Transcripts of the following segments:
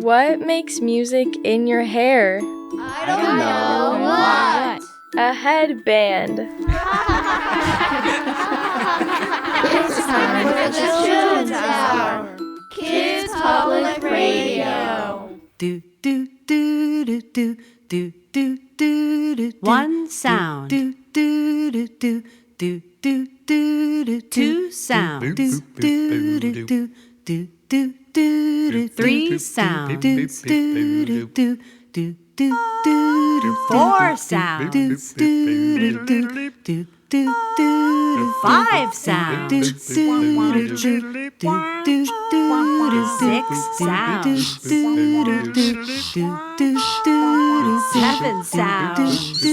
What makes music in your hair? I don't know. What? A headband. It's time for the Children's Hour. Kids Public Radio. Do do do do do do do do do. One sound. Do do do do do do do. Two sounds. Do do do do do do do. Three sounds. Do do do do do do. Four sounds. Do do do do do do. Five sounds. Do do do do do. Six sounds. Seven sounds.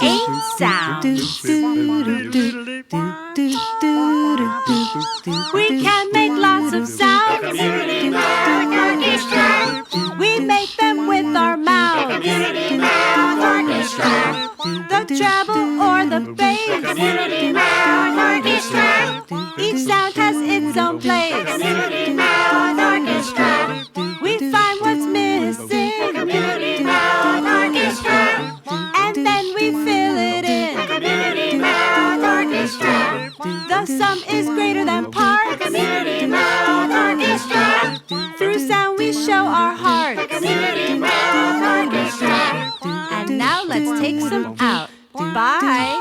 Eight sounds. We can make lots of sounds. We make them with our mouths. The treble or the bass. Each sound has its own place. We find what's missing, and then we fill it in. The sum is greater than parts. Through sound we show our hearts. And now let's take some out. Bye.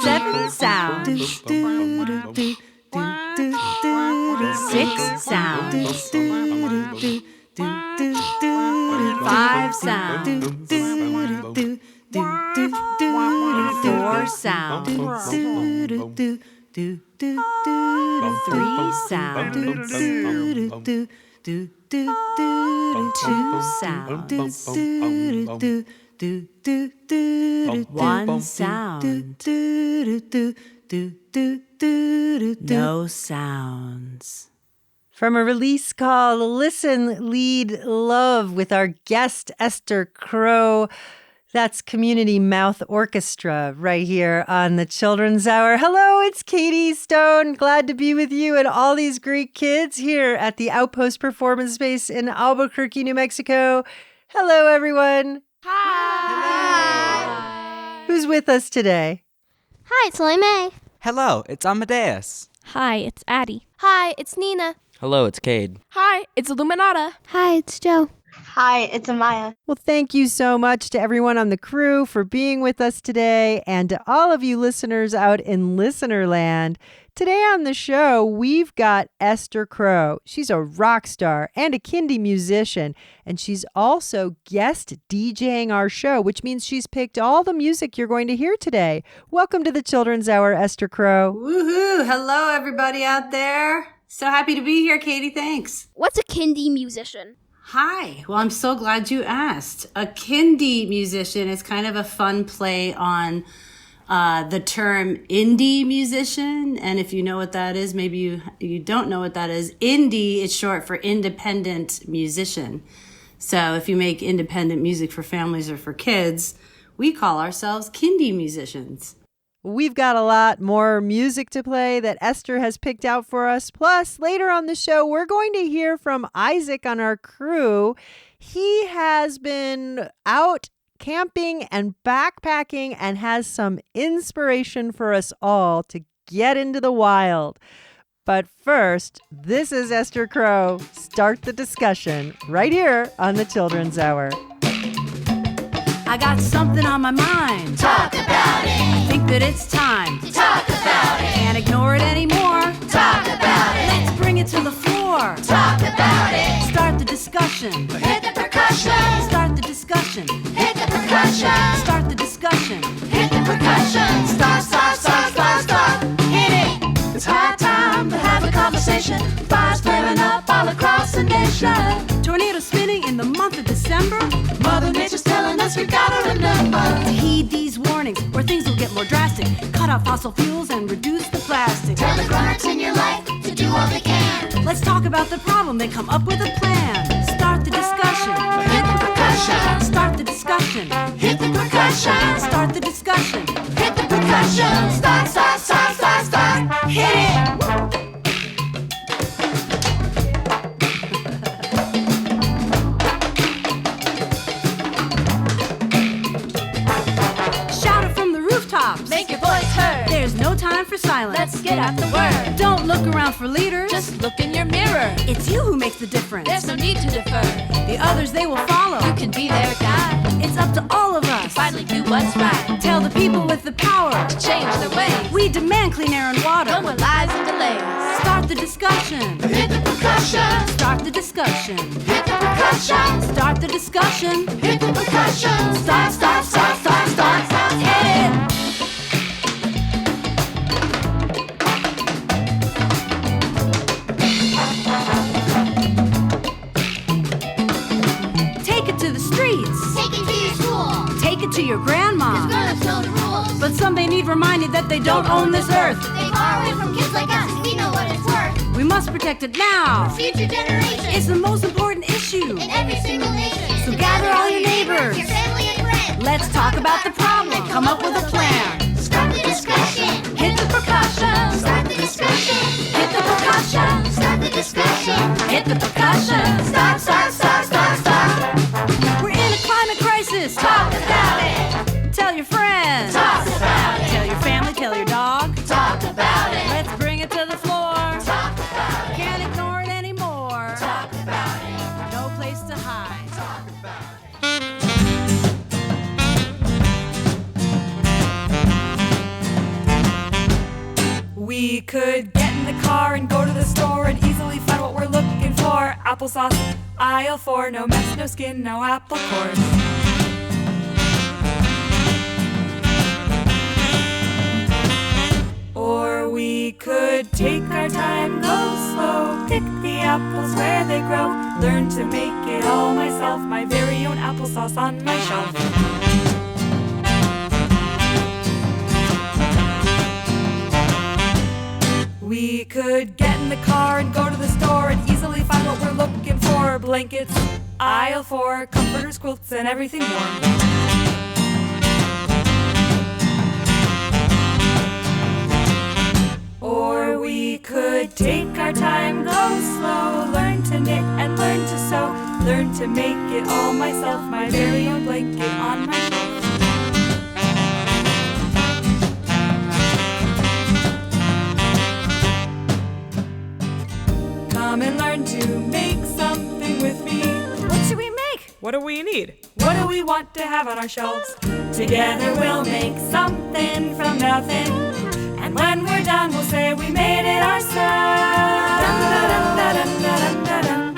Seven sounds. Six sounds. Five sounds. Four sounds. Three sounds. Two sounds. One sound. No sounds. From a release called Listen, Lead, Love with our guest Esther Crow. That's Community Mouth Orchestra right here on the Children's Hour. Hello, it's Katie Stone. Glad to be with you and all these great kids here at the Outpost Performance Space in Albuquerque, New Mexico. Hello, everyone. Hi. Who's with us today? Hi, it's Lily Mae. Hello, it's Amadeus. Hi, it's Addie. Hi, it's Nina. Hello, it's Cade. Hi, it's Illuminata. Hi, it's Joe. Hi, it's Amaya. Well, thank you so much to everyone on the crew for being with us today and to all of you listeners out in Listenerland. Today on the show, we've got Esther Crow. She's a rock star and a Kindie musician, and she's also guest DJing our show, which means she's picked all the music you're going to hear today. Welcome to the Children's Hour, Esther Crow. Woohoo! Hello, everybody out there. So happy to be here, Katie. Thanks. What's a Kindie musician? Hi. Well, I'm so glad you asked. A Kindie musician is kind of a fun play on the term indie musician. And if you know what that is, maybe you don't know what that is. Indie is short for independent musician. So if you make independent music for families or for kids, we call ourselves Kindie musicians. We've got a lot more music to play that Esther has picked out for us. Plus, later on the show, we're going to hear from Isaac on our crew. He has been out camping and backpacking and has some inspiration for us all to get into the wild. But first, this is Esther Crow. Start the discussion right here on the Children's Hour. I got something on my mind. Talk about it. I think that it's time to talk about it. Can't ignore it anymore. Talk about it. Let's bring it to the floor. Talk about it. Start the discussion. Hit the percussion. Start the discussion. Hit the percussion. Start the discussion. Hit the percussion. Start. Hit it. It's high time to have a conversation. Fires flaring up all across the nation. Tornado spinning in the month of December. Mother Nature's telling us we gotta remember to heed these warnings or things will get more drastic. Cut out fossil fuels and reduce the plastic. Tell the grown-ups in your life to do all they can. Let's talk about the problem, then come up with a plan. Start the discussion. Hit the percussion. Start the discussion. Hit the percussion. Start the discussion. Hit the percussion. Start. Hit it. for silence. Let's get out the word. Don't look around for leaders. Just look in your mirror. It's you who makes the difference. There's no need to defer. The others, they will follow. You can be their guide. It's up to all of us. Finally do what's right. Tell the people with the power To change their ways. we demand clean air and water. No more lies and delays. Start the discussion. Hit the percussion. Start the discussion. Hit the percussion. Start the discussion. Hit the percussion. Start, start, start, start, start, start. Hit it. Take it to the streets. Take it to your school. Take it to your grandma. Grown-ups know the rules. But some they need reminded that they don't own this earth. They borrow it from kids like us. We know what it's worth. We must protect it now. Future generations. It's the most important issue. in every single nation. So gather all your neighbors. Your family and friends. Let's talk about the problem and come up with a plan. Start the discussion. Hit the percussion. Start the discussion. Hit the percussion. Start the discussion. Hit the percussion. Start, start, start, start, start. We're in a climate crisis. Talk about it. Tell your friends. Talk about it. Tell your family. Tell your dog. Talk about it. Let's bring it to the floor. Talk about it. Can't ignore it anymore. Talk about it. No place to hide. Talk about it. We could get in the car and go to the store and easily find what we're looking for. Applesauce, aisle 4, no mess, no skin, no apple cores. Or we could take our time, go slow, pick the apples where they grow, learn to make it all myself, my very own applesauce on my shelf. We could get in the car and go to the store and easily find what we're looking for. Blankets, aisle 4, comforters, quilts, and everything more. Or we could take our time, go slow, learn to knit and learn to sew, learn to make it all myself, my very own blanket on my shelf. Come and learn to make something with me. What should we make? What do we need? What do we want to have on our shelves? Together we'll make something from nothing. And when we're done, we'll say we made it ourselves. Dun, dun, dun, dun, dun, dun, dun.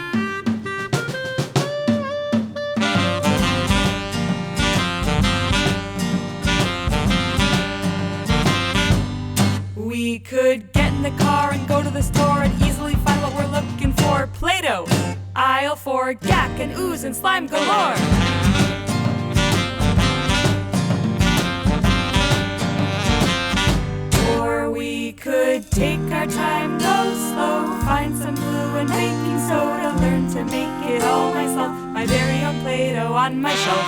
We could get in the car and go to the store and easily find what we're looking for. Play-Doh, aisle 4, gack and ooze and slime galore. Or we could take our time, go slow, find some glue and baking soda, learn to make it all myself, my very own Play-Doh on my shelf.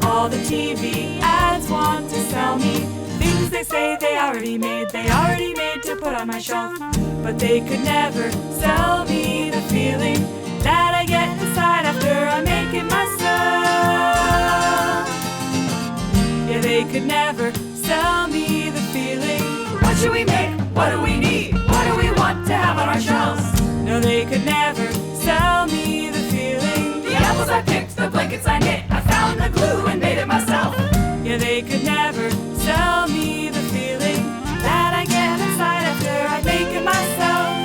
All the TV ads want to sell me things they say they already made to put on my shelf. But they could never sell me the feeling that I get inside after I make it myself. Yeah, they could never sell me the feeling. What should we make? What do we need? What do we want to have on our shelves? No, they could never sell me the feeling. The apples I picked, the blankets I knit, I found the glue and made it myself. Yeah, they could never sell me the feeling that I get inside after I make it myself.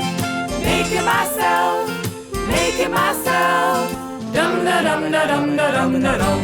Make it myself. Make it myself. Dum da dum da dum da dum da dum.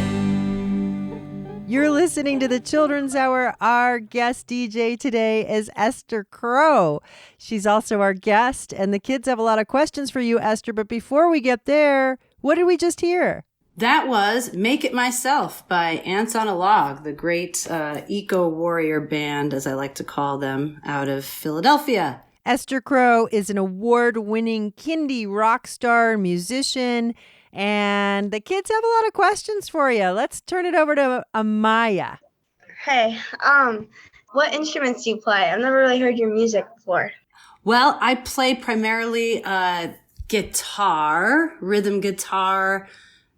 You're listening to the Children's Hour. Our guest DJ today is Esther Crow. She's also our guest, and the kids have a lot of questions for you, Esther. But before we get there, what did we just hear? That was Make It Myself by Ants on a Log, the great eco-warrior band, as I like to call them, out of Philadelphia. Esther Crow is an award-winning Kindie rock star musician, and the kids have a lot of questions for you. Let's turn it over to Amaya. Hey, what instruments do you play? I've never really heard your music before. Well, I play primarily guitar, rhythm guitar,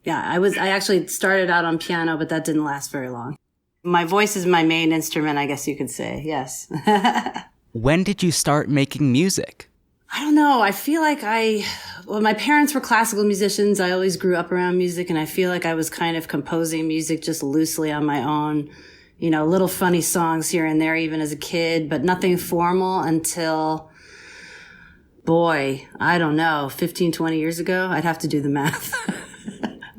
I actually started out on piano, but that didn't last very long. My voice is my main instrument, I guess you could say. Yes. When did you start making music? I don't know. I feel like my parents were classical musicians. I always grew up around music, and I feel like I was kind of composing music just loosely on my own. You know, little funny songs here and there, even as a kid, but nothing formal until, boy, I don't know, 15, 20 years ago. I'd have to do the math.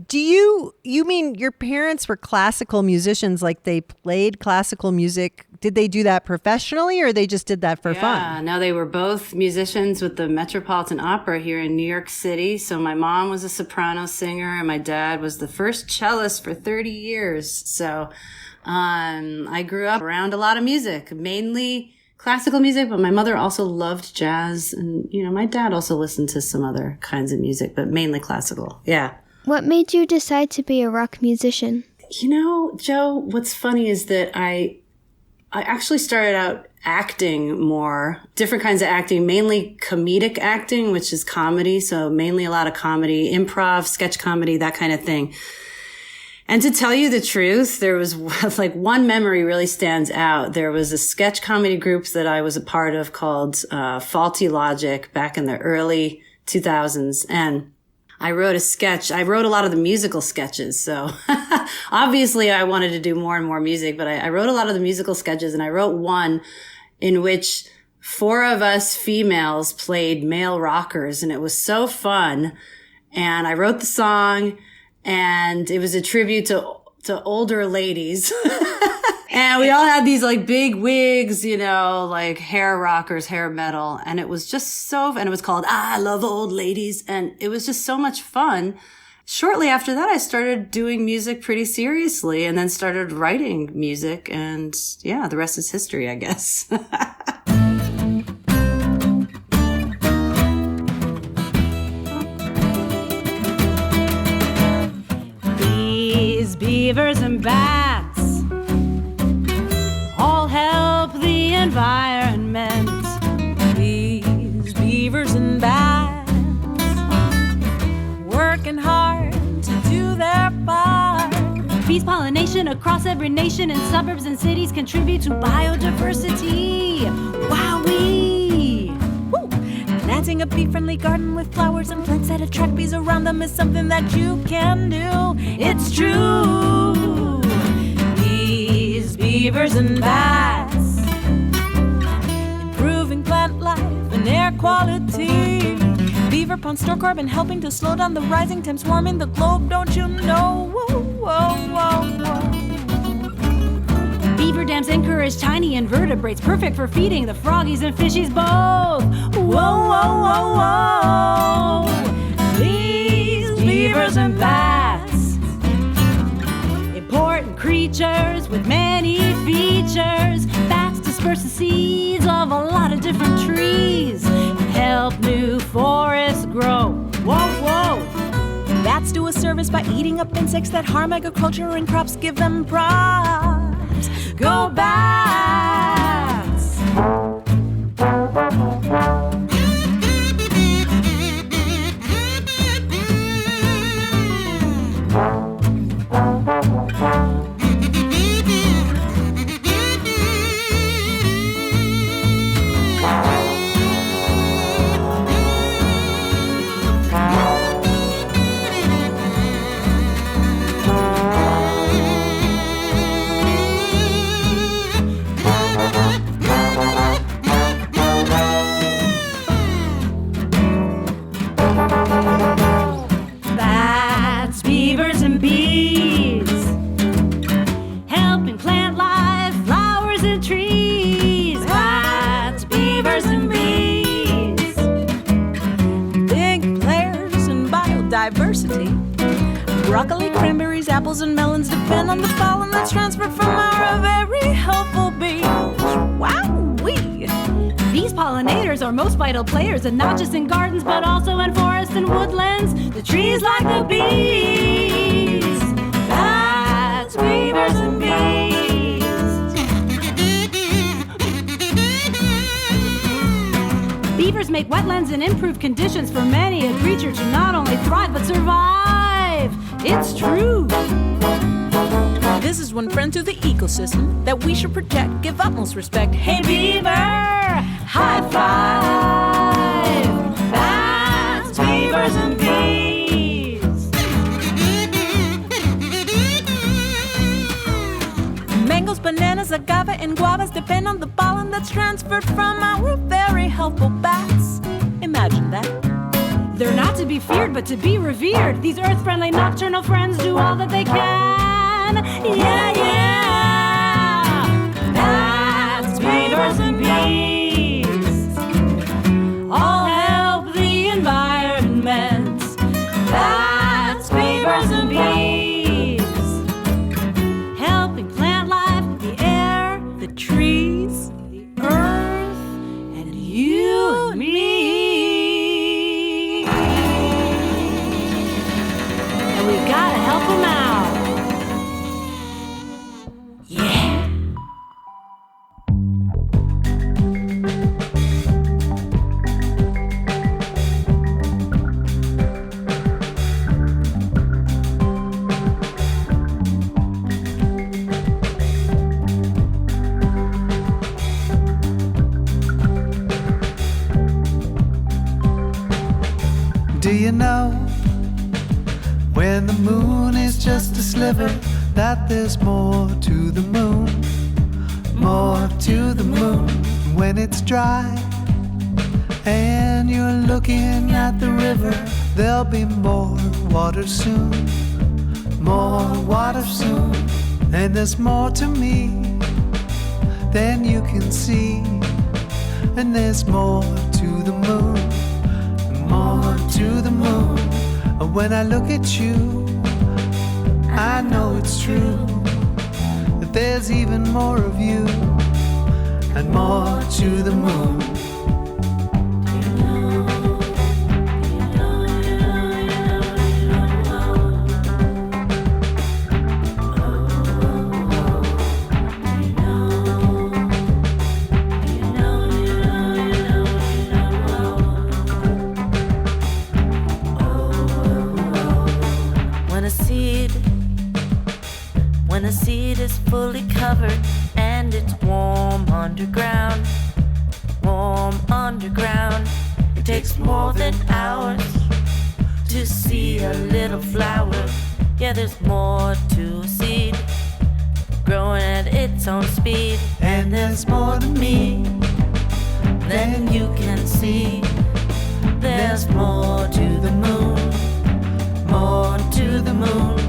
Do you mean your parents were classical musicians, like they played classical music? Did they do that professionally, or they just did that for fun? Yeah, no, they were both musicians with the Metropolitan Opera here in New York City. So my mom was a soprano singer, and my dad was the first cellist for 30 years. So I grew up around a lot of music, mainly classical music, but my mother also loved jazz. And, you know, my dad also listened to some other kinds of music, but mainly classical. Yeah. What made you decide to be a rock musician? You know, Joe, what's funny is that I actually started out acting more, different kinds of acting, mainly comedic acting, which is comedy. So mainly a lot of comedy, improv, sketch comedy, that kind of thing. And to tell you the truth, there was like one memory really stands out. There was a sketch comedy group that I was a part of called Faulty Logic back in the early 2000s. And I wrote a sketch. I wrote a lot of the musical sketches. So obviously I wanted to do more and more music, but I wrote a lot of the musical sketches, and I wrote one in which 4 of us females played male rockers, and it was so fun. And I wrote the song, and it was a tribute to older ladies. And we all had these like big wigs, you know, like hair rockers, hair metal. And it was just and it was called I Love Old Ladies. And it was just so much fun. Shortly after that, I started doing music pretty seriously, and then started writing music. And yeah, the rest is history, I guess. Bees, beavers, and bats all help the environment. Bees, beavers, and bats working hard to do their part. Bees pollination across every nation, and suburbs and cities contribute to biodiversity. Wowee! Woo! Planting a bee-friendly garden with flowers and plants that attract bees around them is something that you can do. It's true. Bees, beavers, and bats, improving plant life and air quality. Beaver ponds store carbon, helping to slow down the rising temps, warming the globe, don't you know? Whoa, whoa, whoa, whoa. Beaver dams encourage tiny invertebrates, perfect for feeding the froggies and fishies both. Whoa, whoa, whoa, whoa. Bees, beavers, and bats, important creatures with many features. Bats disperse the seeds of a lot of different trees and help new forests grow. Whoa, whoa. Bats do a service by eating up insects that harm agriculture and crops. Give them props. Go bats! Broccoli, cranberries, apples, and melons depend on the pollen that's transferred from our very helpful bees. Wowee! These pollinators are most vital players, and not just in gardens, but also in forests and woodlands. The trees like the bees. Bats, beavers, and bees. Beavers make wetlands and improve conditions for many a creature to not only thrive, but survive. It's true. This is one friend to the ecosystem that we should protect, give utmost respect. Hey beaver, high five. That's beavers and bees. Mangoes, bananas, agave, and guavas depend on the pollen that's transferred from our very helpful bats. Imagine that. They're not to be feared, but to be revered. These earth-friendly nocturnal friends do all that they can. Yeah, yeah. That's beavers and bees. All help the environment. That's beavers and bees. Helping plant life, the air, the trees, the earth, and you and me. We've got to help them out. Yeah. Do you know? When the moon is just a sliver, that there's more to the moon, more to the moon. When it's dry and you're looking at the river, there'll be more water soon, more water soon. And there's more to me than you can see, and there's more to the moon, more to the moon. When I look at you, I know it's true, that there's even more of you, and more to the moon. When a seed is fully covered and it's warm underground, it takes more than hours to see a little flower. Yeah, there's more to a seed growing at its own speed. And there's more to me than you can see. There's more to the moon, more to the moon.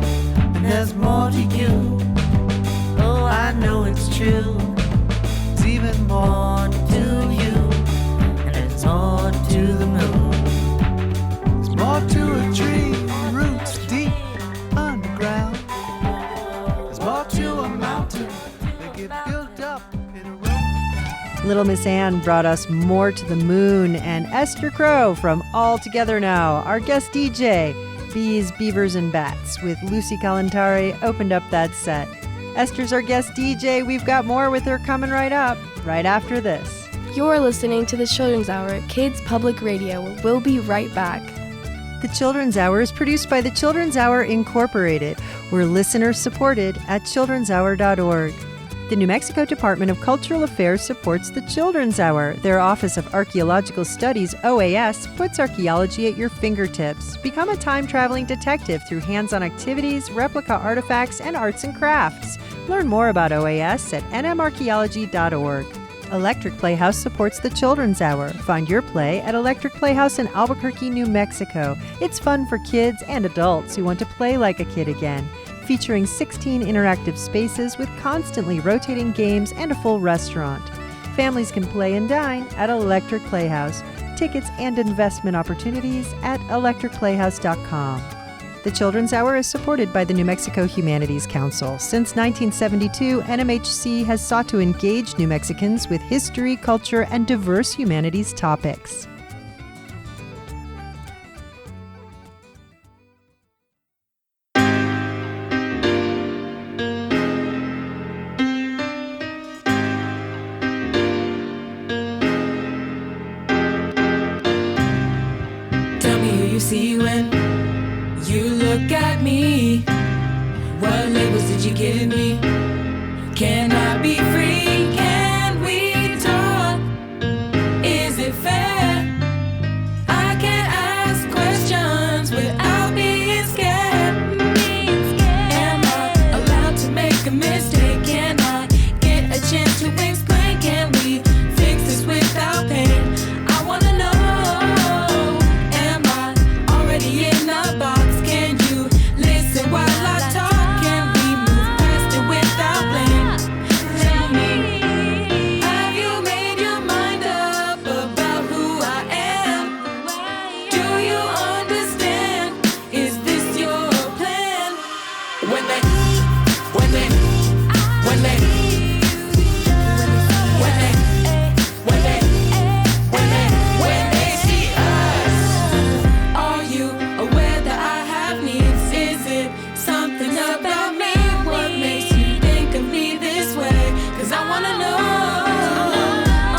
And there's more to you. Oh, I know it's true. It's even more to you. And it's more to the moon. There's more to a tree, roots deep underground. There's more to a mountain that get built up in a row. Little Miss Anne brought us More to the Moon, and Esther Crow from All Together Now, our guest DJ, Bees, Beavers, and Bats, with Lucy Kalantari, opened up that set. Esther's our guest DJ. We've got more with her coming right up, right after this. You're listening to the Children's Hour at Kids Public Radio. We'll be right back. The Children's Hour is produced by the Children's Hour Incorporated. We're listener-supported at childrenshour.org. The New Mexico Department of Cultural Affairs supports the Children's Hour. Their Office of Archaeological Studies, OAS, puts archaeology at your fingertips. Become a time-traveling detective through hands-on activities, replica artifacts, and arts and crafts. Learn more about OAS at nmarchaeology.org. Electric Playhouse supports the Children's Hour. Find your play at Electric Playhouse in Albuquerque, New Mexico. It's fun for kids and adults who want to play like a kid again. Featuring 16 interactive spaces with constantly rotating games and a full restaurant. Families can play and dine at Electric Playhouse. Tickets and investment opportunities at electricplayhouse.com. The Children's Hour is supported by the New Mexico Humanities Council. Since 1972, NMHC has sought to engage New Mexicans with history, culture, and diverse humanities topics. See when You look at me. What labels did you give me? Can I be free? Can we talk? Is it fair? I can ask questions without being scared. Am I allowed to make a mistake? Can I get a chance to explain? Can we fix this without pain? I wanna know, am I already in a box? Can you listen while I talk? Can we move past it without blame? Tell me, have you made your mind up about who I am? Do you understand? Is this your plan? When they see us, are you aware that I have needs? Is it something about me? What makes you think of me this way? 'Cause I wanna know,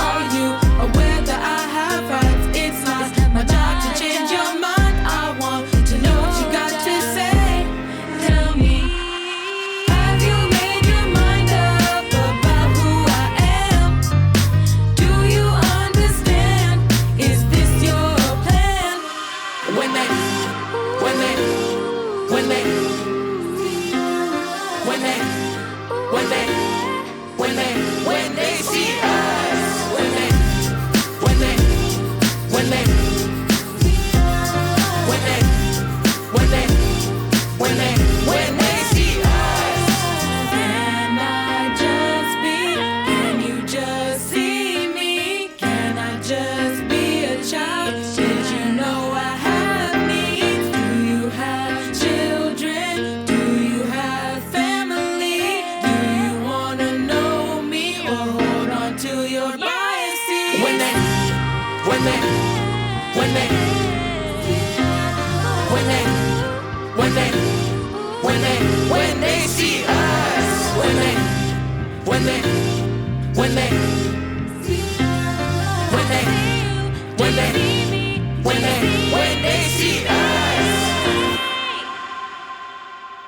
are you aware that I have rights? It's not my job to change your mind. I want to know what you got to say. Tell me, have you made your mind up about who I am? Do you understand? Is this your plan? When they see us, when they see us. Can I just be? Can you just see me? Can I just be a child? Did you know I have needs? Do you have children? Do you have family? Do you wanna know me or hold on to your biases? When they see us, when they see us.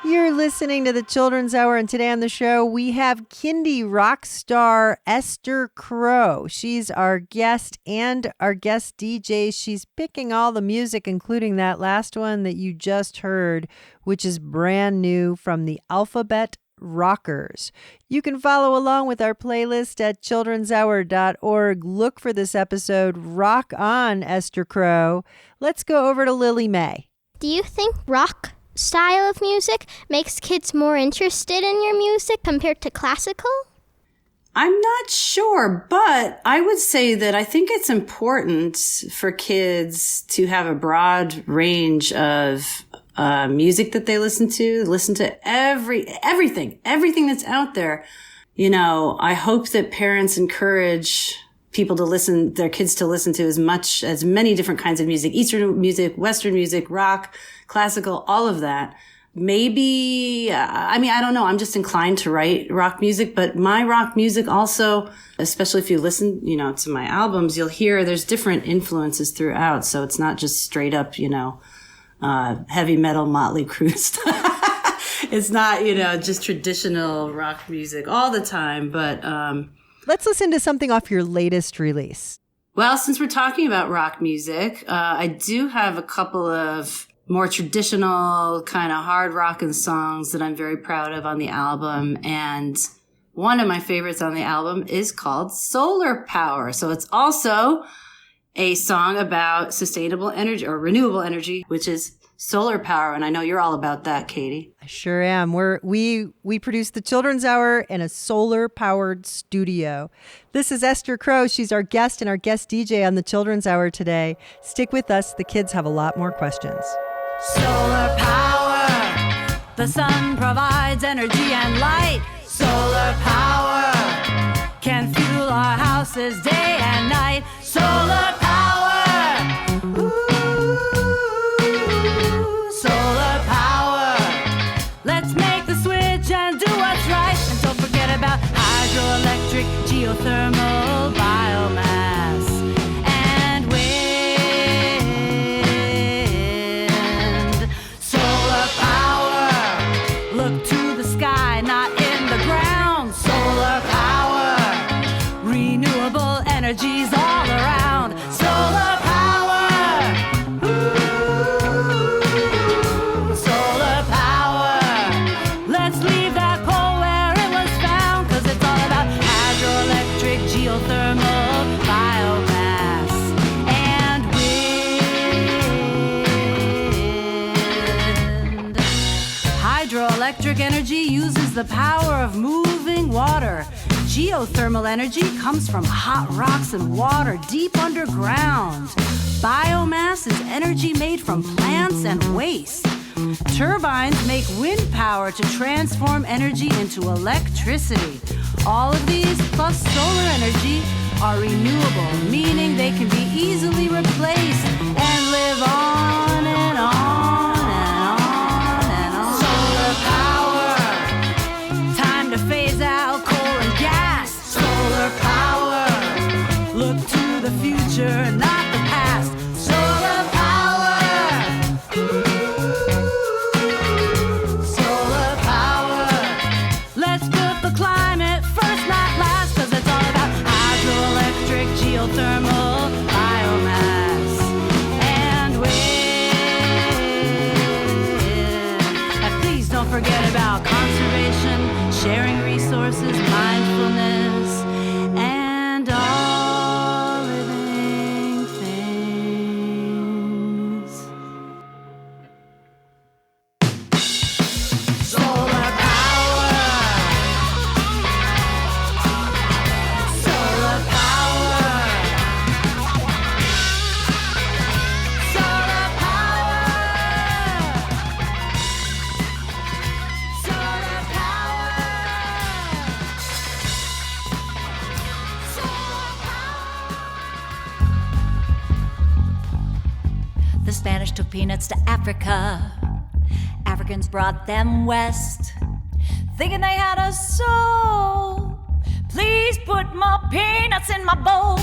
You're listening to the Children's Hour, and today on the show we have Kindie rock star Esther Crow. She's our guest and our guest DJ. She's picking all the music, including that last one that you just heard, which is brand new from the Alphabet Rockers. You can follow along with our playlist at childrenshour.org. Look for this episode. Rock on, Esther Crow. Let's go over to Lily May. Do you think rock style of music makes kids more interested in your music compared to classical? I'm not sure, but I would say that I think it's important for kids to have a broad range of music that they listen to everything that's out there. You know, I hope that parents encourage their kids to listen to as many different kinds of music, Eastern music, Western music, rock, classical, all of that. Maybe, I don't know. I'm just inclined to write rock music, but my rock music also, especially if you listen, to my albums, you'll hear there's different influences throughout. So it's not just straight up, heavy metal Motley Crue stuff. It's not, just traditional rock music all the time, but, let's listen to something off your latest release. Well, since we're talking about rock music, I do have a couple of more traditional kind of hard rockin' songs that I'm very proud of on the album. And one of my favorites on the album is called Solar Power. So it's also a song about sustainable energy or renewable energy, which is solar power. And I know you're all about that, Katie. I sure am. We produce the Children's Hour in a solar-powered studio. This is Esther Crow. She's our guest and our guest DJ on the Children's Hour today. Stick with us. The kids have a lot more questions. Solar power. The sun provides energy and light. Solar power can fuel our houses day and night. Solar power. Ooh, solar power. Let's make the switch and do what's right. And don't forget about hydroelectric, geothermal, biomass, and wind. Solar Hydroelectric energy uses the power of moving water. Geothermal energy comes from hot rocks and water deep underground. Biomass is energy made from plants and waste. Turbines make wind power to transform energy into electricity. All of these, plus solar energy, are renewable, meaning they can be easily replaced and live on and on and on and on. Solar power, time to phase out coal and gas. Solar power, look to the future, not the past. Solar power, solar power. Let's put the climate first, not last, 'cause it's all about hydroelectric, geothermal, biomass, and wind. And please don't forget about conservation, sharing resources, mindfulness, and all living things. Solar power. Solar power. Solar power. Solar power. The Spanish took peanuts to Africa. Africans brought them west, thinking they had a soul. Please put more peanuts in my bowl.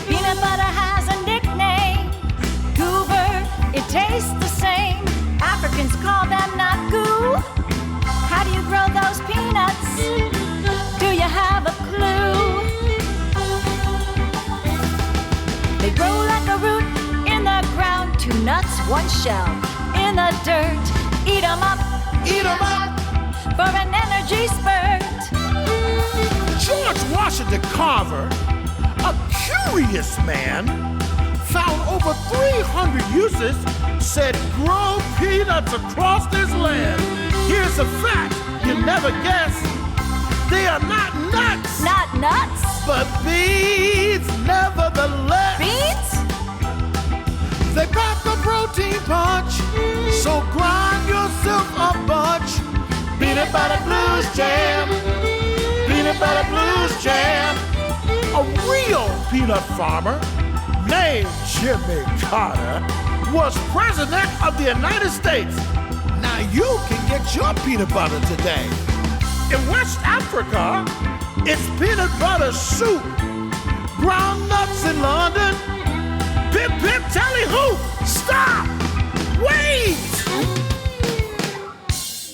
Peanut butter has a nickname, goober. It tastes the same. Africans call them not goo. How do you grow those peanuts? Do you have a clue? They grow like a root in the ground. 2 nuts, 1 shell in the dirt. Eat 'em up for an energy spurt. George Washington Carver, a curious man, found over 300 uses, said grow peanuts across this land. Here's a fact you never guess. They are not nuts. Not nuts? But beans, nevertheless. Beans? They pack a protein punch, so grind yourself a bunch. Peanut butter blues jam. Peanut butter blues jam. A real peanut farmer named Jimmy Carter was president of the United States. Now you can get your peanut butter today. In West Africa, it's peanut butter soup. Ground nuts in London. Pip, pip, tally ho! Stop! Wait!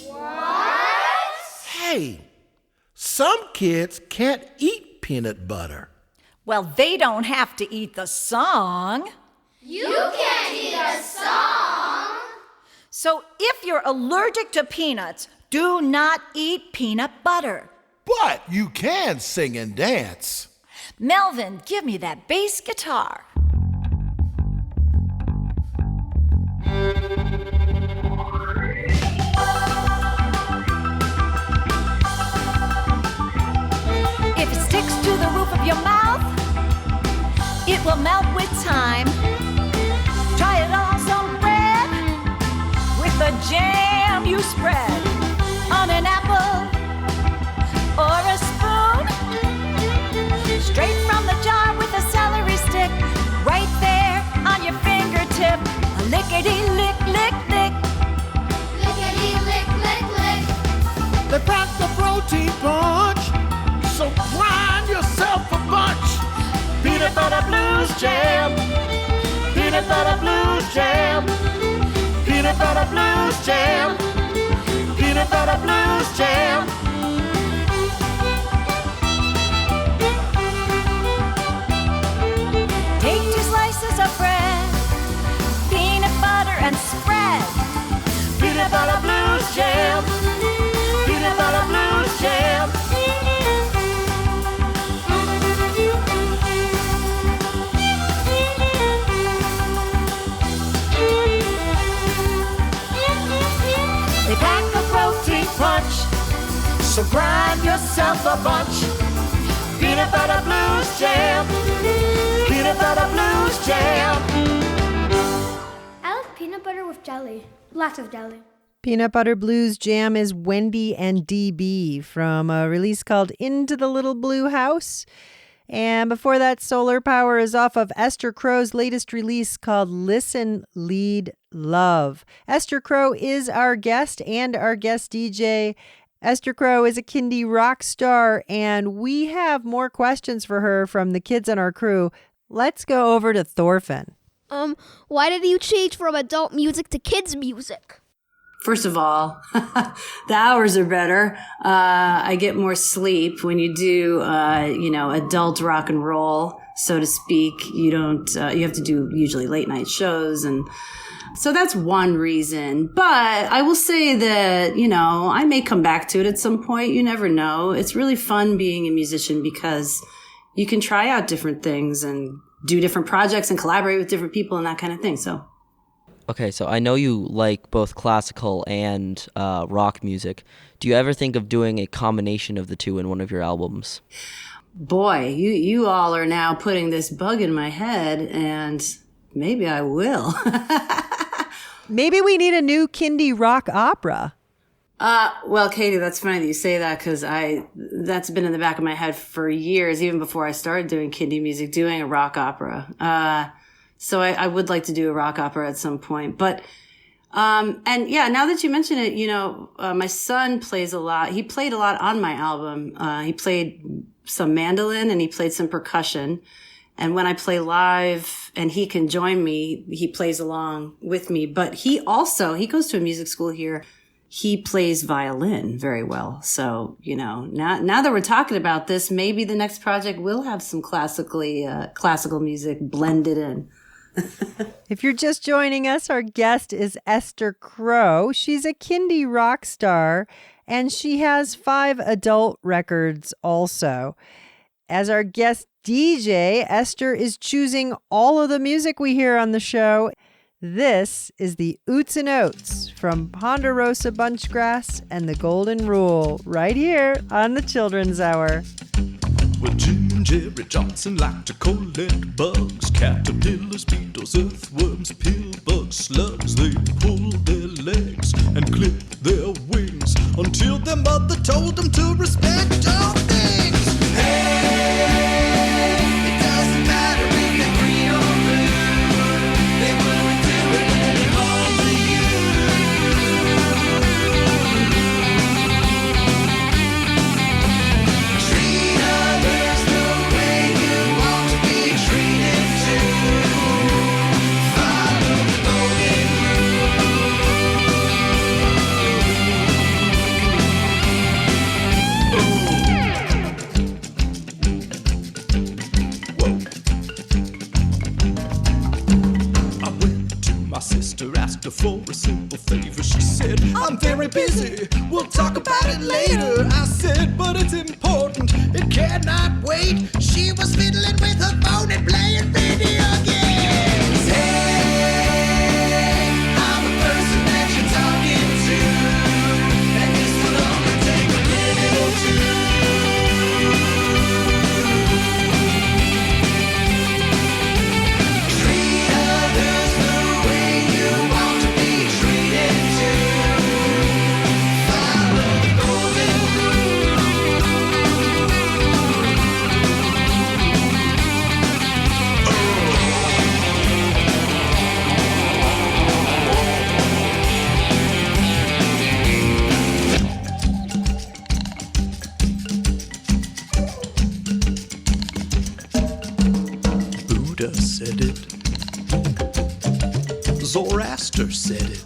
What? Hey, some kids can't eat peanut butter. Well, they don't have to eat the song. You can't eat a song. So if you're allergic to peanuts, do not eat peanut butter. But you can sing and dance. Melvin, give me that bass guitar. If it sticks to the roof of your mouth, it will melt with time. Try it on some bread with the jam you spread on an apple or a spoon. Straight from the jar with a celery stick, right there on your fingertip. A lickety-lick, lick, lick. Lickety-lick, lick, lick. They pack the protein punch, so grind yourself a bunch. Peanut butter blues jam. Peanut butter blues jam. Peanut butter blues jam. Peanut butter blues jam. Take 2 slices of bread, peanut butter and spread. Peanut butter blues jam. Peanut butter blues jam. So grind yourself a bunch. Peanut butter blues jam. Peanut butter blues jam. I like peanut butter with jelly. Lots of jelly. Peanut Butter Blues Jam is Wendy and DB from a release called Into the Little Blue House. And before that, Solar Power is off of Esther Crow's latest release called Listen, Lead, Love. Esther Crow is our guest and our guest DJ. Esther Crow is a Kindie rock star, and we have more questions for her from the kids on our crew. Let's go over to Thorfinn. Why did you change from adult music to kids music? First of all, the hours are better. I get more sleep when you do, adult rock and roll, so to speak. You have to do usually late night shows. And so that's one reason. But I will say that, I may come back to it at some point. You never know. It's really fun being a musician because you can try out different things and do different projects and collaborate with different people and that kind of thing. So. Okay, so I know you like both classical and rock music. Do you ever think of doing a combination of the two in one of your albums? Boy, you all are now putting this bug in my head, and maybe I will. Maybe we need a new Kindie rock opera. Well, Katie, that's funny that you say that because that's been in the back of my head for years, even before I started doing Kindie music, doing a rock opera. So I would like to do a rock opera at some point. But, and yeah, now that you mention it, my son plays a lot. He played a lot on my album. He played some mandolin and he played some percussion. And when I play live and he can join me, he plays along with me. But he goes to a music school here. He plays violin very well. So, now that we're talking about this, maybe the next project will have some classical music blended in. If you're just joining us, our guest is Esther Crow. She's a Kindie rock star, and she has 5 adult records also. As our guest DJ, Esther is choosing all of the music we hear on the show. This is the Oots and Oats from Ponderosa Bunchgrass and the Golden Rule right here on the Children's Hour. Well, Jim and Jerry Johnson like to collect bugs, caterpillars, beetles, earthworms, pill bugs, slugs. They pull their legs and clip their wings until their mother told them to respect all things. Hey, it doesn't matter if they're green or blue, they wouldn't do it anymore for Treat others the way you want to be treated too. Follow the golden My sister asked her for a simple favor. She said, I'm very busy, we'll talk about it later. I said, but it's important, it cannot wait. She was fiddling with her phone and playing video games. Hey, I'm the person that you're talking to, and this will only take a minute or two. Said it. Zoroaster said it.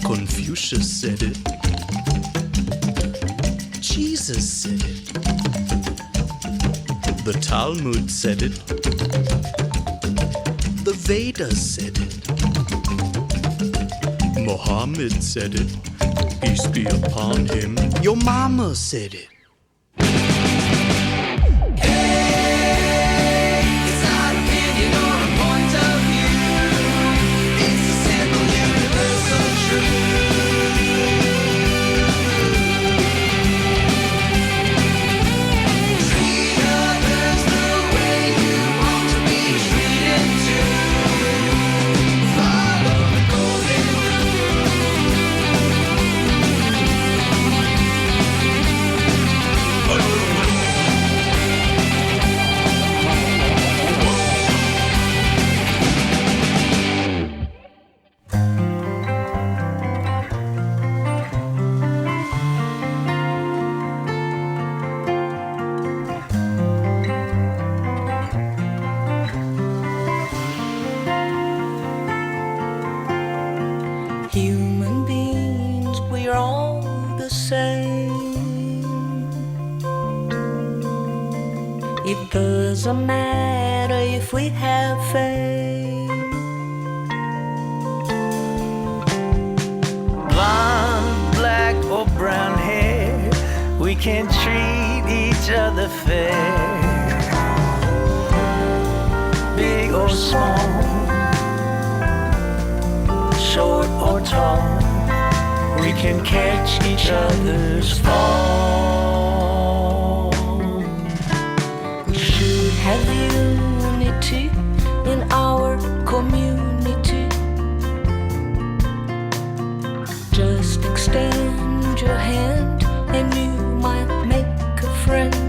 Confucius said it. Jesus said it. The Talmud said it. The Vedas said it. Muhammad said it. Peace be upon him. Your mama said it. doesn't matter if we have faith. Blonde, black, or brown hair, we can treat each other fair. Big or small, short or tall, we can catch each other's fall. We should have unity in our community. Just extend your hand and you might make a friend.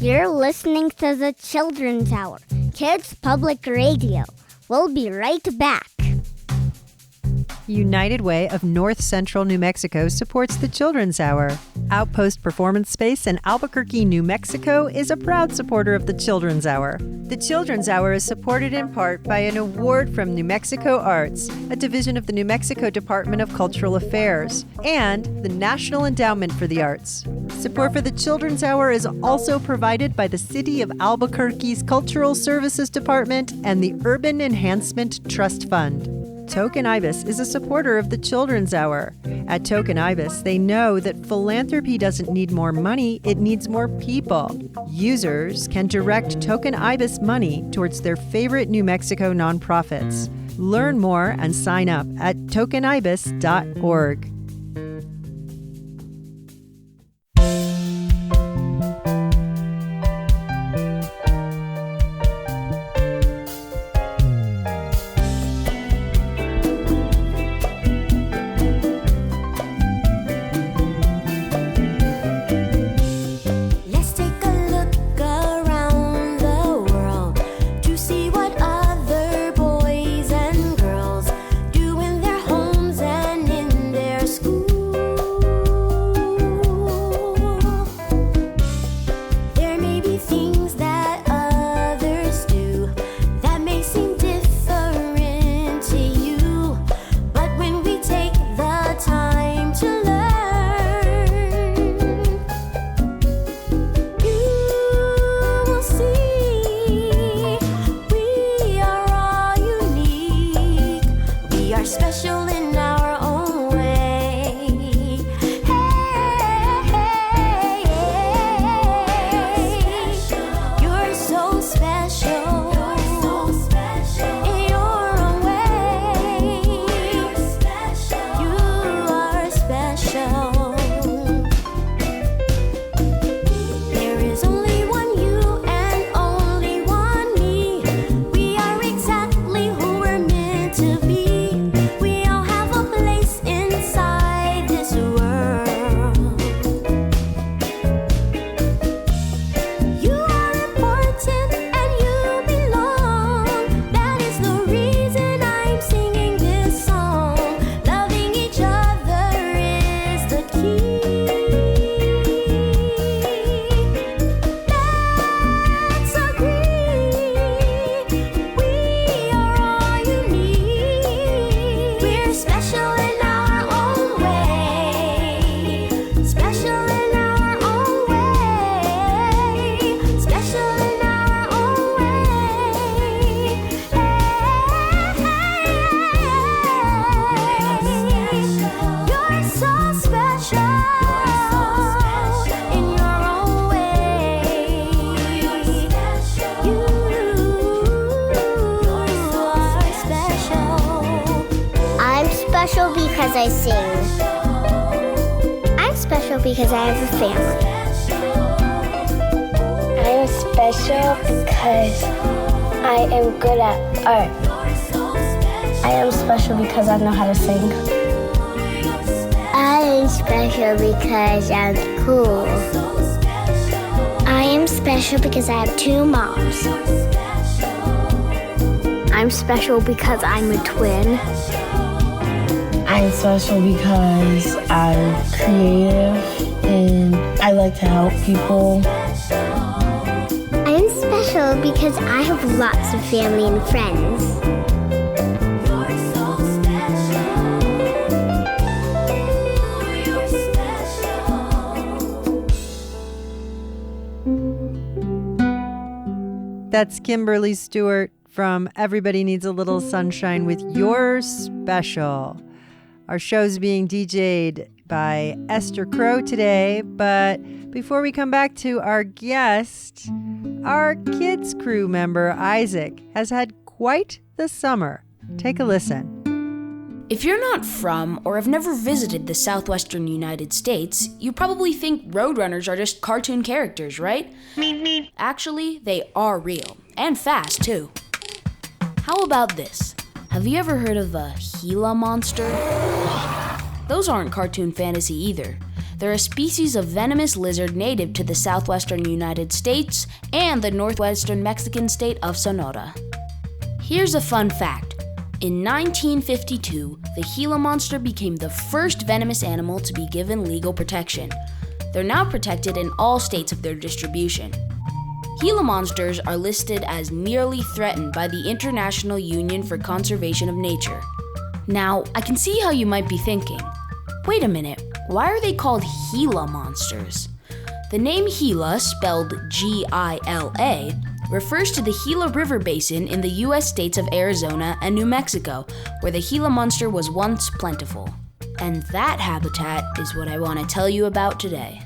You're listening to the Children's Hour, Kids Public Radio. We'll be right back. United Way of North Central New Mexico supports the Children's Hour. Outpost Performance Space in Albuquerque, New Mexico is a proud supporter of the Children's Hour. The Children's Hour is supported in part by an award from New Mexico Arts, a division of the New Mexico Department of Cultural Affairs, and the National Endowment for the Arts. Support for the Children's Hour is also provided by the City of Albuquerque's Cultural Services Department and the Urban Enhancement Trust Fund. Token Ibis is a supporter of the Children's Hour. At Token Ibis, they know that philanthropy doesn't need more money, it needs more people. Users can direct Token Ibis money towards their favorite New Mexico nonprofits. Learn more and sign up at tokenibis.org. because I sing. I'm special because I have a family. I am special because I am good at art. I am special because I know how to sing. I am special because I'm cool. I am special because I have 2 moms. I'm special because I'm a twin. I'm special because I'm creative and I like to help people. I'm special because I have lots of family and friends. That's Kimberly Stewart from Everybody Needs a Little Sunshine with You're Special. Our show's being DJ'd by Esther Crow today, but before we come back to our guest, our kids crew member Isaac has had quite the summer. Take a listen. If you're not from or have never visited the southwestern United States, you probably think roadrunners are just cartoon characters, right? Actually, they are real, and fast too. How about this? Have you ever heard of a Gila monster? Those aren't cartoon fantasy either. They're a species of venomous lizard native to the southwestern United States and the northwestern Mexican state of Sonora. Here's a fun fact. In 1952, the Gila monster became the first venomous animal to be given legal protection. They're now protected in all states of their distribution. Gila monsters are listed as nearly threatened by the International Union for Conservation of Nature. Now, I can see how you might be thinking, wait a minute, why are they called Gila monsters? The name Gila, spelled G-I-L-A, refers to the Gila River Basin in the U.S. states of Arizona and New Mexico, where the Gila monster was once plentiful. And that habitat is what I want to tell you about today.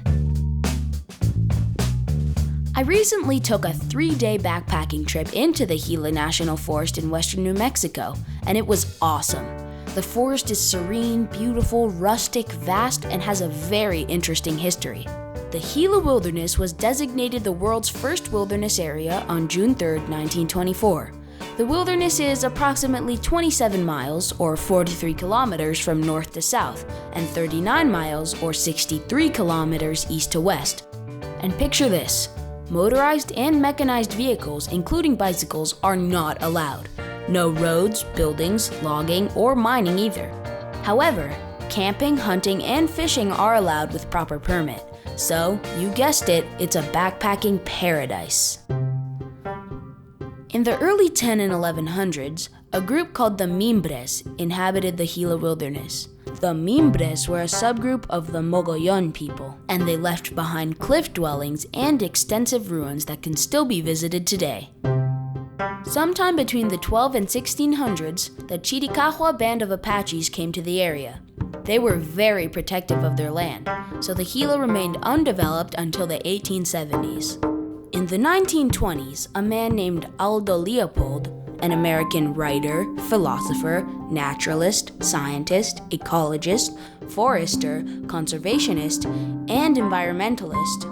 I recently took a 3-day backpacking trip into the Gila National Forest in western New Mexico, and it was awesome. The forest is serene, beautiful, rustic, vast, and has a very interesting history. The Gila Wilderness was designated the world's first wilderness area on June 3, 1924. The wilderness is approximately 27 miles, or 43 kilometers from north to south, and 39 miles, or 63 kilometers east to west. And picture this. Motorized and mechanized vehicles, including bicycles, are not allowed. No roads, buildings, logging, or mining either. However, camping, hunting, and fishing are allowed with proper permit. So, you guessed it, it's a backpacking paradise. In the early 10 and 1100s, a group called the Mimbres inhabited the Gila Wilderness. The Mimbres were a subgroup of the Mogollon people, and they left behind cliff dwellings and extensive ruins that can still be visited today. Sometime between the 12 and 1600s, the Chiricahua band of Apaches came to the area. They were very protective of their land, so the Gila remained undeveloped until the 1870s. In the 1920s, a man named Aldo Leopold, an American writer, philosopher, naturalist, scientist, ecologist, forester, conservationist, and environmentalist.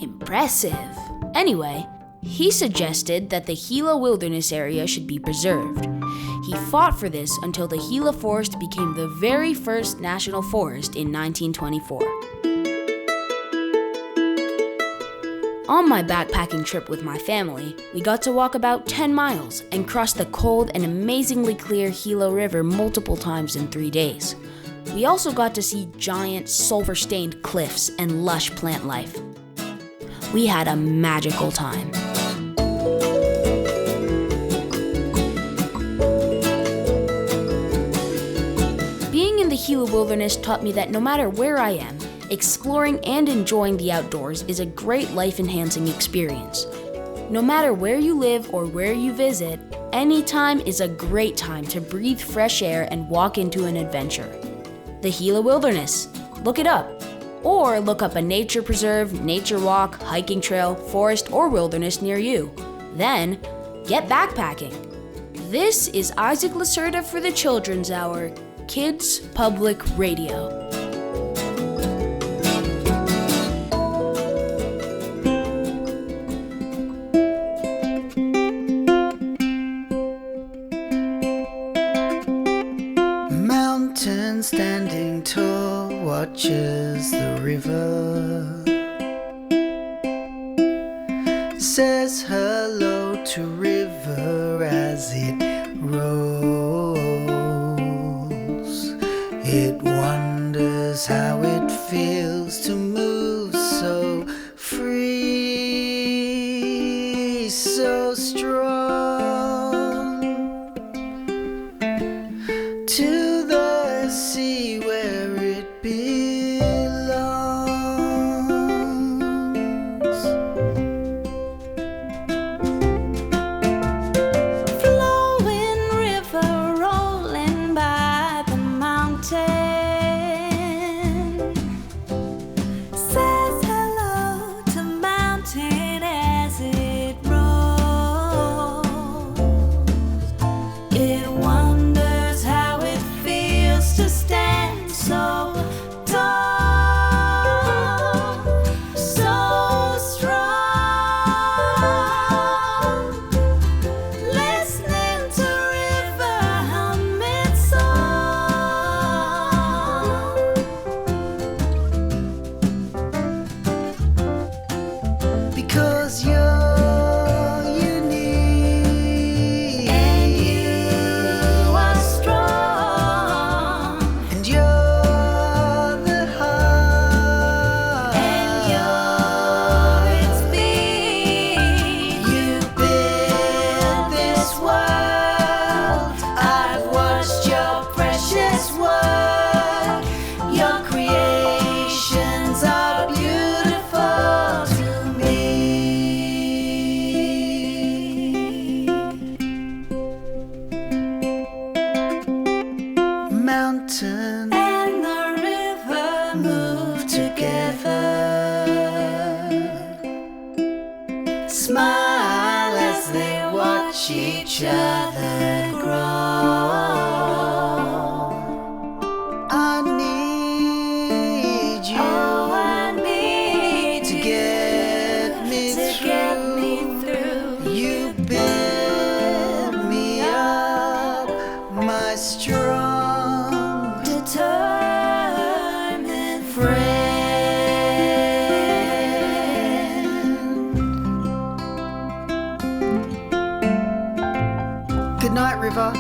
Impressive! Anyway, he suggested that the Gila Wilderness area should be preserved. He fought for this until the Gila Forest became the very first national forest in 1924. On my backpacking trip with my family, we got to walk about 10 miles and cross the cold and amazingly clear Gila River multiple times in 3 days. We also got to see giant sulfur-stained cliffs and lush plant life. We had a magical time. Being in the Gila Wilderness taught me that no matter where I am, exploring and enjoying the outdoors is a great life-enhancing experience. No matter where you live or where you visit, any time is a great time to breathe fresh air and walk into an adventure. The Gila Wilderness. Look it up. Or look up a nature preserve, nature walk, hiking trail, forest, or wilderness near you. Then, get backpacking. This is Isaac Lacerda for the Children's Hour. Kids Public Radio. Mountain standing tall watches the river, says hello to river as it rolls. It wonders how it feels to move so free, so strong, to the sea where it belongs. Flowing river rolling by the mountain, says hello to mountain as it rolls. It wonders how it feels to stand so tall, so strong, listening to river hum its song. Because you're unique, And you are strong, and you're the heart, and you're its beat. you build this world. I've watched your precious work. Your creations are beautiful to me. Mountain And the river move together, smile as they watch each other grow. I need you, Oh, I need to you get me to get me through. through. You build me up, my strong, Determined friend. Good night, river.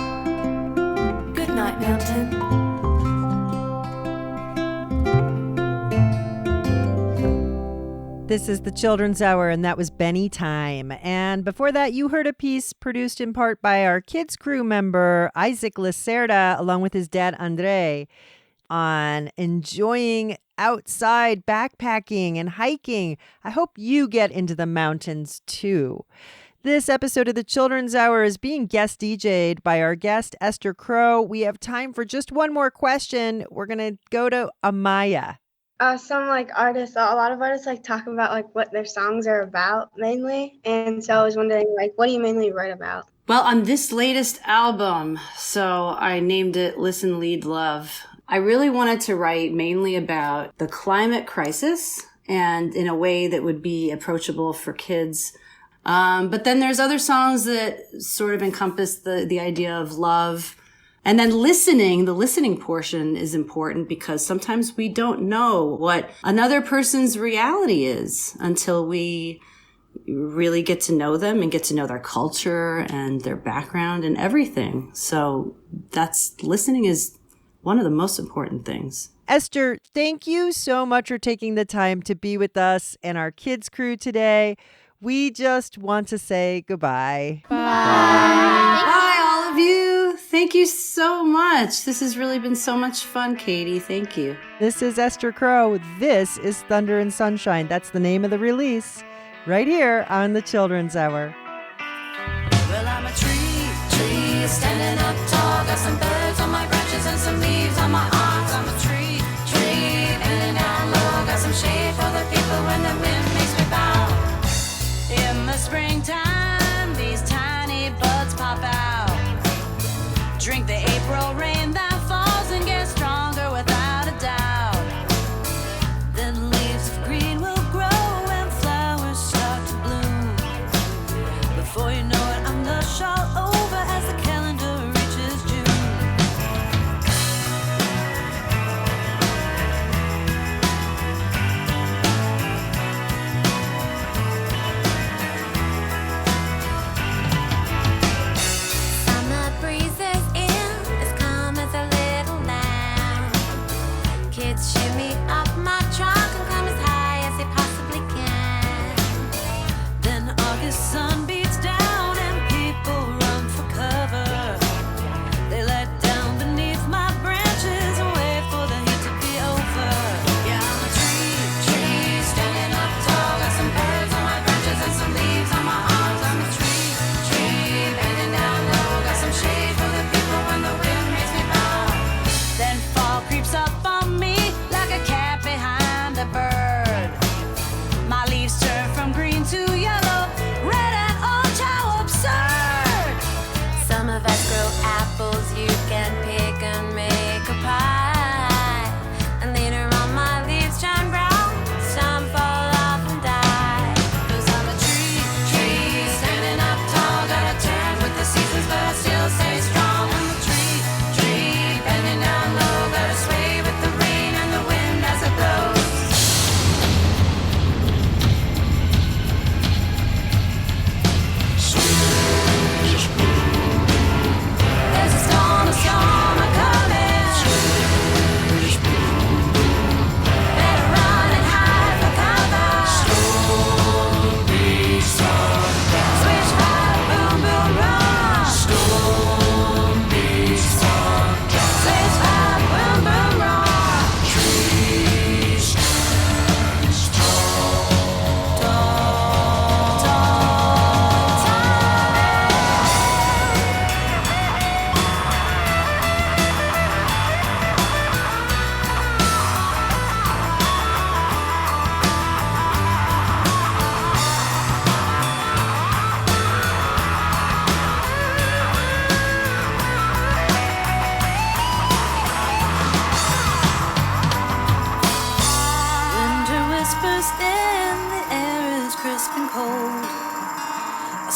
Good night, mountain. This is the Children's Hour, and that was Benny Time. And before that, you heard a piece produced in part by our kids crew member, Isaac Lacerda, along with his dad, Andre, on enjoying outside backpacking and hiking. I hope you get into the mountains too. This episode of the Children's Hour is being guest DJ'd by our guest, Esther Crow. We have time for just one more question. We're going to go to Amaya. Some artists, a lot of artists talk about what their songs are about mainly, and so I was wondering what do you mainly write about? Well, on this latest album, so I named it Listen, Lead, Love. I really wanted to write mainly about the climate crisis and in a way that would be approachable for kids. But then there's other songs that sort of encompass the idea of love. And then listening, the listening portion is important because sometimes we don't know what another person's reality is until we really get to know them and get to know their culture and their background and everything. So listening is one of the most important things. Esther, thank you so much for taking the time to be with us and our kids crew today. We just want to say goodbye. Bye, all of you. Thank you so much. This has really been so much fun, Katie. Thank you. This is Esther Crow. This is Thunder and Sunshine. That's the name of the release right here on the Children's Hour. Well, I'm a tree standing up tall. Got some birds on my branches and some leaves on my arms. I'm a tree bending down low. Got some shade for the people when the wind makes me bow. In the springtime, these tiny buds pop out. Drink the April rain that falls and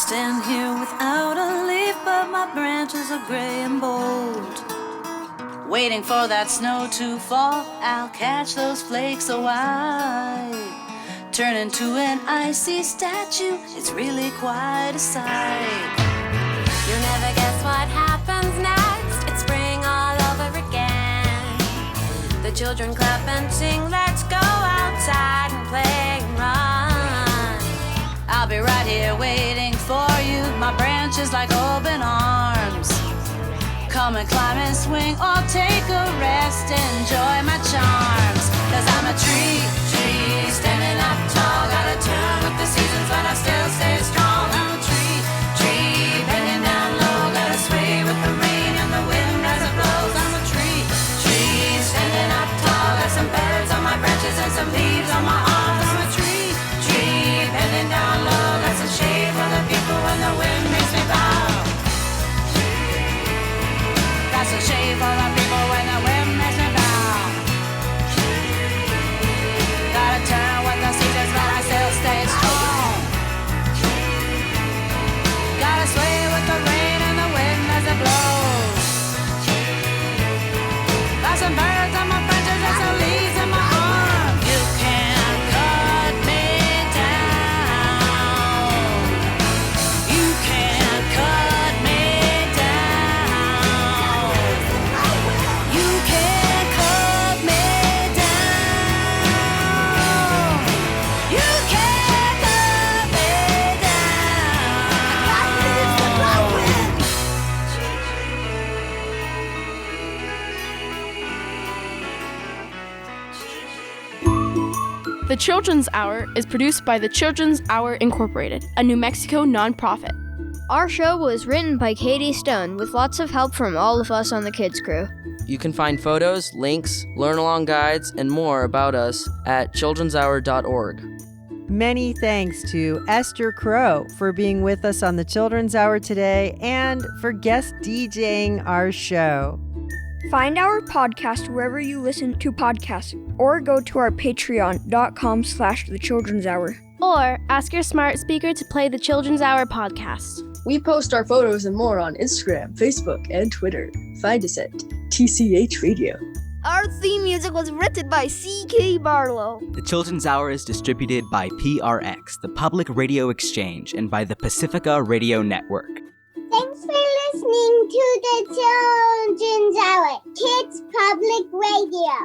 stand here without a leaf, but my branches are gray and bold. Waiting for that snow to fall, I'll catch those flakes of white. Turn into an icy statue, it's really quite a sight. You'll never guess what happens next. It's spring all over again. The children clap and sing, let's go outside and play and run. I'll be right here waiting for you, my branches like open arms. Come and climb and swing or take a rest, enjoy my charms. 'Cause I'm a tree, standing up tall. Gotta turn with the seasons but I still stay strong. I'm a tree, bending down low. Gotta sway with the rain and the wind as it blows. I'm a tree, standing up tall. Got some birds on my branches and some leaves on my arms. I'm a tree, bending down low. Got some shade for the people when the wind makes me bow. Got some shade for the people when the wind makes me bow. Gotta turn with the seasons but I still stay strong. Gotta sway with the rain and the wind as it blows. Got some birds on my branches and some leaves in my arms. You can't cut me down. You can't cut me down. You can't cut me down. You can't cut me down. I got leaves to blow in. The Children's Hour is produced by the Children's Hour Incorporated, a New Mexico nonprofit. Our show was written by Katie Stone with lots of help from all of us on the kids crew. You can find photos, links, learn-along guides, and more about us at childrenshour.org. Many thanks to Esther Crow for being with us on the Children's Hour today and for guest DJing our show. Find our podcast wherever you listen to podcasts or go to our patreon.com/thechildren'shour. Or ask your smart speaker to play the Children's Hour podcast. We post our photos and more on Instagram, Facebook, and Twitter. Find us at TCH Radio. Our theme music was written by C.K. Barlow. The Children's Hour is distributed by PRX, the Public Radio Exchange, and by the Pacifica Radio Network. Thanks for listening to the Children's Hour, Kids Public Radio.